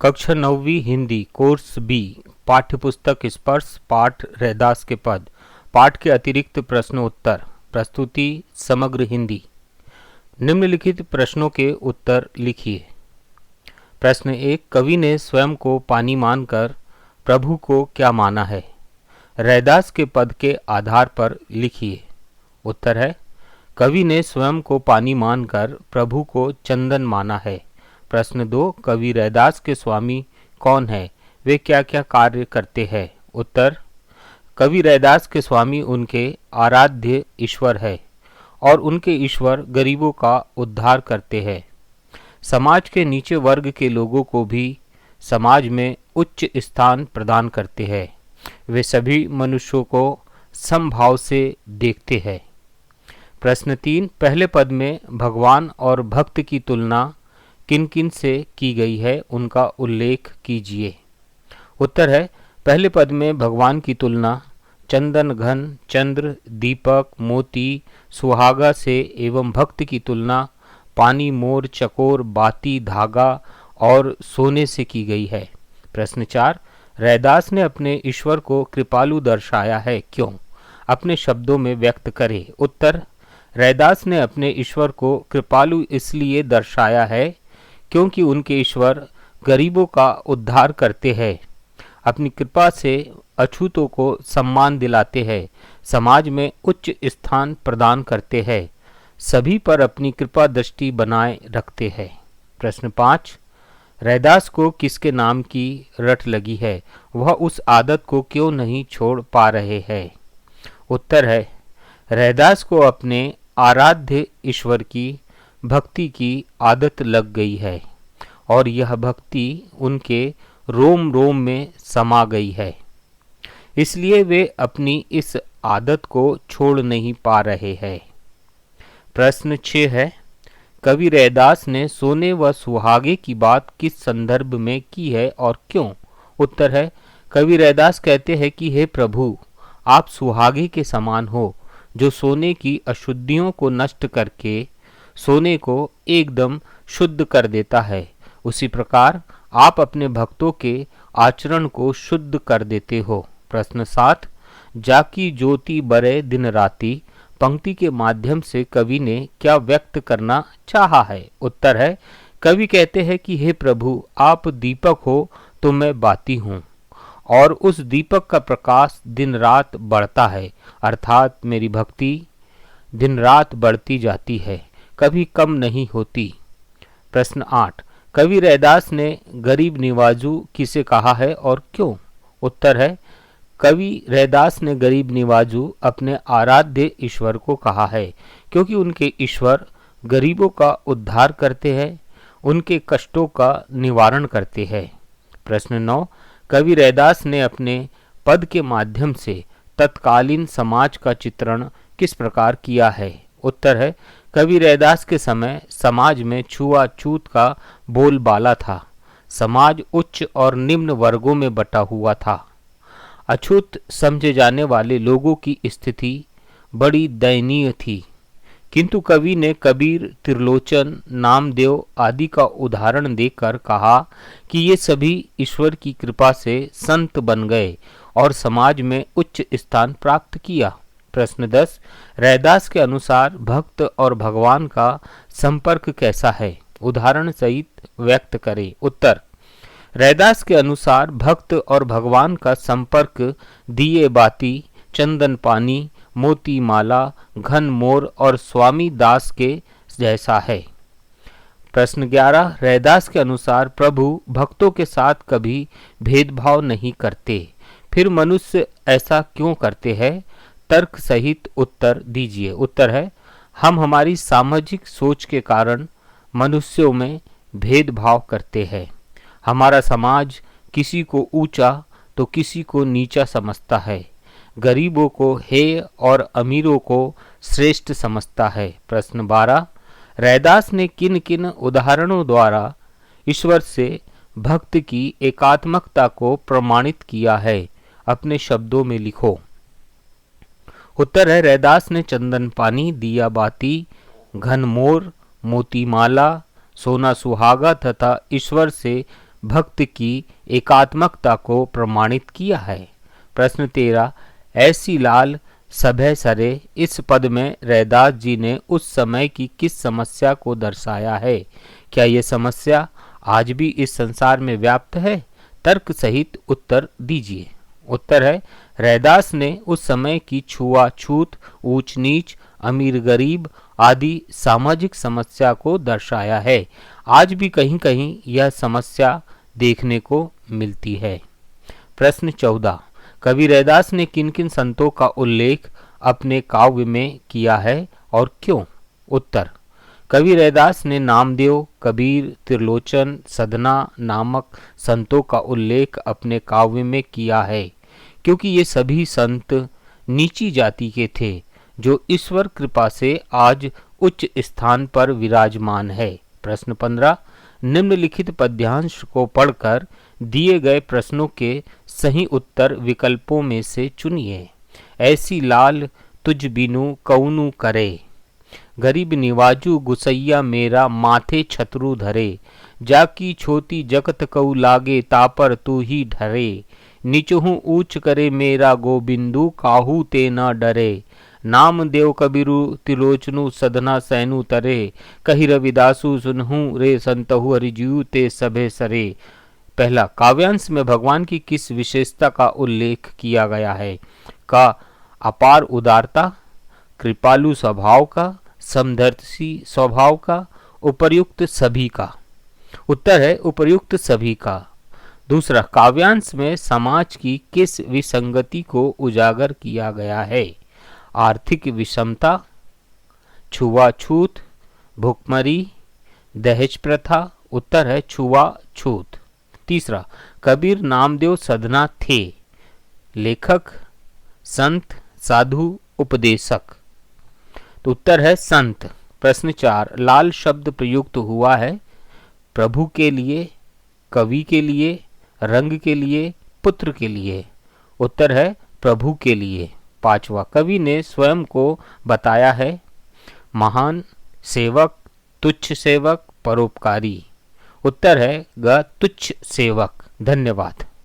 कक्षा 9वीं Hindi course B पाठ्यपुस्तक स्पर्श पाठ रैदास के पद पाठ के अतिरिक्त प्रश्नोत्तर प्रस्तुति समग्र हिंदी। निम्नलिखित प्रश्नों के उत्तर लिखिए। प्रश्न 1, कवि ने स्वयं को पानी मानकर प्रभु को क्या माना है? रैदास के पद के आधार पर लिखिए। उत्तर है, कवि ने स्वयं को पानी मानकर प्रभु को चंदन माना है। प्रश्न 2, कवि रैदास के स्वामी कौन है? वे क्या क्या कार्य करते हैं? उत्तर, कवि रैदास के स्वामी उनके आराध्य ईश्वर है और उनके ईश्वर गरीबों का उद्धार करते हैं। समाज के नीचे वर्ग के लोगों को भी समाज में उच्च स्थान प्रदान करते हैं। वे सभी मनुष्यों को समभाव से देखते हैं। प्रश्न 3, पहले पद में भगवान और भक्त की तुलना किन किन से की गई है, उनका उल्लेख कीजिए। उत्तर है, पहले पद में भगवान की तुलना चंदन घन, चंद्र, दीपक, मोती, सुहागा से एवं भक्त की तुलना पानी, मोर, चकोर, बाती, धागा और सोने से की गई है। प्रश्न 4, रैदास ने अपने ईश्वर को कृपालु दर्शाया है, क्यों? अपने शब्दों में व्यक्त करें। उत्तर, रैदास ने अपने ईश्वर को कृपालु इसलिए दर्शाया है क्योंकि उनके ईश्वर गरीबों का उद्धार करते हैं, अपनी कृपा से अछूतों को सम्मान दिलाते हैं, समाज में उच्च स्थान प्रदान करते हैं, सभी पर अपनी कृपा दृष्टि बनाए रखते हैं। प्रश्न 5, रैदास को किसके नाम की रट लगी है? वह उस आदत को क्यों नहीं छोड़ पा रहे हैं? उत्तर है, रैदास को अपने आराध्य ईश्वर की भक्ति की आदत लग गई है और यह भक्ति उनके रोम रोम में समा गई है, इसलिए वे अपनी इस आदत को छोड़ नहीं पा रहे हैं। प्रश्न 6 है, कवि रैदास ने सोने व सुहागे की बात किस संदर्भ में की है और क्यों? उत्तर है, कवि रैदास कहते हैं कि हे प्रभु, आप सुहागे के समान हो जो सोने की अशुद्धियों को नष्ट करके सोने को एकदम शुद्ध कर देता है। उसी प्रकार आप अपने भक्तों के आचरण को शुद्ध कर देते हो। प्रश्न 7, जाकी ज्योति बरे दिन राती पंक्ति के माध्यम से कवि ने क्या व्यक्त करना चाहा है? उत्तर है, कवि कहते हैं कि हे प्रभु, आप दीपक हो तो मैं बाती हूँ और उस दीपक का प्रकाश दिन रात बढ़ता है, अर्थात मेरी भक्ति दिन रात बढ़ती जाती है, कभी कम नहीं होती। प्रश्न 8, कवि रैदास ने गरीब निवाजू किसे कहा है और क्यों? उत्तर है, कवि रैदास ने गरीब निवाजू अपने आराध्य ईश्वर को कहा है क्योंकि उनके ईश्वर गरीबों का उद्धार करते हैं, उनके कष्टों का निवारण करते हैं। प्रश्न 9, कवि रैदास ने अपने पद के माध्यम से तत्कालीन समाज का चित्रण किस प्रकार किया है? उत्तर है, कवि रैदास के समय समाज में छुआछूत का बोलबाला था, समाज उच्च और निम्न वर्गों में बटा हुआ था, अछूत समझे जाने वाले लोगों की स्थिति बड़ी दयनीय थी, किंतु कवि ने कबीर, त्रिलोचन, नामदेव आदि का उदाहरण देकर कहा कि ये सभी ईश्वर की कृपा से संत बन गए और समाज में उच्च स्थान प्राप्त किया। प्रश्न 10, रैदास के अनुसार भक्त और भगवान का संपर्क कैसा है? उदाहरण सहित व्यक्त करें। उत्तर, रैदास के अनुसार भक्त और भगवान का संपर्क दिए बाती, चंदन पानी, मोती माला, घन मोर और स्वामी दास के जैसा है। प्रश्न 11, रैदास के अनुसार प्रभु भक्तों के साथ कभी भेदभाव नहीं करते, फिर मनुष्य ऐसा क्यों करते हैं? तर्क सहित उत्तर दीजिए। उत्तर है, हम हमारी सामाजिक सोच के कारण मनुष्यों में भेदभाव करते हैं। हमारा समाज किसी को ऊंचा तो किसी को नीचा समझता है, गरीबों को हेय और अमीरों को श्रेष्ठ समझता है। प्रश्न 12, रैदास ने किन किन उदाहरणों द्वारा ईश्वर से भक्त की एकात्मकता को प्रमाणित किया है? अपने शब्दों में लिखो। उत्तर है, रैदास ने चंदन पानी, दिया बाती, घन मोर, मोती माला, सोना सुहागा तथा ईश्वर से भक्त की एकात्मकता को प्रमाणित किया है। प्रश्न 13, ऐसी लाल सभय सरे, इस पद में रैदास जी ने उस समय की किस समस्या को दर्शाया है? क्या ये समस्या आज भी इस संसार में व्याप्त है? तर्क सहित उत्तर दीजिए। उत्तर है, रैदास ने उस समय की छुआछूत, ऊंच नीच, अमीर गरीब आदि सामाजिक समस्या को दर्शाया है। आज भी कहीं कहीं यह समस्या देखने को मिलती है। प्रश्न 14, कवि रैदास ने किन किन संतों का उल्लेख अपने काव्य में किया है और क्यों? उत्तर, कवि रैदास ने नामदेव, कबीर, त्रिलोचन, सदना नामक संतों का उल्लेख अपने काव्य में किया है, क्योंकि ये सभी संत नीची जाति के थे जो ईश्वर कृपा से आज उच्च स्थान पर विराजमान है। प्रश्न 15, निम्नलिखित पद्यांश को पढ़कर दिए गए प्रश्नों के सही उत्तर विकल्पों में से चुनिए। ऐसी लाल तुझ बिनु कौनु करे, गरीब निवाजू गुसैया मेरा माथे छतरू धरे, जाकी छोटी जगत कऊ लागे तापर तू ही ढरे, निचहु ऊंच करे मेरा गोबिंदु काहू ते न डरे, नाम देव कबीरु तिलोचनु सदना सैनु तरे, कही रविदासु सुनहु रे संतहु हरिजीव ते सभे सरे। पहला, काव्यांश में भगवान की किस विशेषता का उल्लेख किया गया है? का अपार उदारता, कृपालु स्वभाव का, समदर्शी स्वभाव का, उपर्युक्त सभी का। उत्तर है उपर्युक्त सभी का। दूसरा, काव्यांश में समाज की किस विसंगति को उजागर किया गया है? आर्थिक विषमता, छुआछूत, भुखमरी, दहेज प्रथा। उत्तर है छुआछूत। तीसरा, कबीर नामदेव सदना थे, लेखक, संत, साधु, उपदेशक। तो उत्तर है संत। प्रश्न 4, लाल शब्द प्रयुक्त हुआ है प्रभु के लिए, कवि के लिए, रंग के लिए, पुत्र के लिए। उत्तर है प्रभु के लिए। 5वां, कवि ने स्वयं को बताया है महान, सेवक, तुच्छ सेवक, परोपकारी। उत्तर है ग तुच्छ सेवक। धन्यवाद।